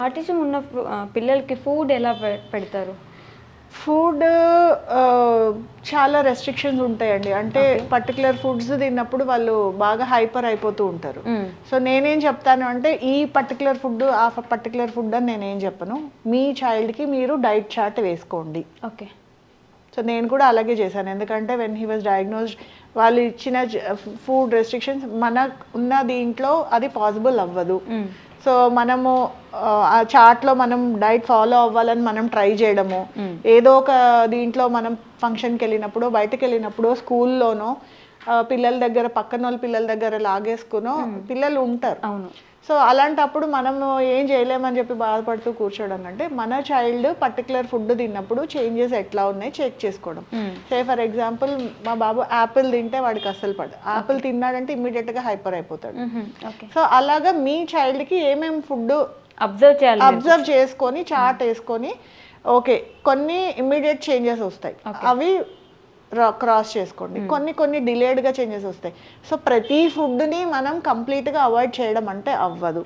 Autism ఉన్న పిల్లలకి food ఎలా పెడతారు? ఫుడ్ చాలా రెస్ట్రిక్షన్స్ ఉంటాయండి. అంటే పర్టికులర్ ఫుడ్స్ తిన్నప్పుడు వాళ్ళు బాగా హైపర్ అయిపోతూ ఉంటారు. సో నేనేం చెప్తాను అంటే ఈ పర్టికులర్ ఫుడ్ ఆ పర్టికులర్ ఫుడ్ అని నేనేం చెప్పను. మీ చైల్డ్కి మీరు డైట్ చార్ట్ వేసుకోండి. ఓకే. సో నేను కూడా అలాగే చేశాను. ఎందుకంటే వెన్ హీ వాజ్ డయాగ్నోస్డ్ వాళ్ళు ఇచ్చిన ఫుడ్ రెస్ట్రిక్షన్స్ మనకు ఉన్న దీంట్లో అది పాసిబుల్ అవ్వదు. సో మనము ఆ చార్ట్లో మనం డైట్ ఫాలో అవ్వాలని మనం ట్రై చేయడము, ఏదో ఒక దీంట్లో మనం ఫంక్షన్కి వెళ్ళినప్పుడు బయటకు వెళ్ళినప్పుడు స్కూల్లోనో పిల్లల దగ్గర పక్కన వాళ్ళ పిల్లల దగ్గర లాగేసుకునో పిల్లలు ఉంటారు. అవును. సో అలాంటప్పుడు మనము ఏం చేయలేమని చెప్పి బాధపడుతూ కూర్చోవడం అంటే మన చైల్డ్ పర్టికులర్ ఫుడ్ తిన్నప్పుడు చేంజెస్ ఎట్లా ఉన్నాయి చెక్ చేసుకోవడం. సే ఫర్ ఎగ్జాంపుల్ మా బాబు యాపిల్ తింటే వాడికి అస్సలు పడదు. యాపిల్ తిన్నాడంటే ఇమ్మీడియట్గా హైపర్ అయిపోతాడు. సో అలాగా మీ చైల్డ్కి ఏమేమి ఫుడ్ అబ్జర్వ్ చేసుకొని చార్ట్ వేసుకొని ఓకే కొన్ని ఇమ్మీడియట్ చేంజెస్ వస్తాయి, అవి క్రాస్ చేసుకోండి. కొన్ని డిలేడ్గా చేంజెస్ వస్తాయి. సో ప్రతి ఫుడ్ని మనం కంప్లీట్గా అవాయిడ్ చేయడం అంటే అవ్వదు.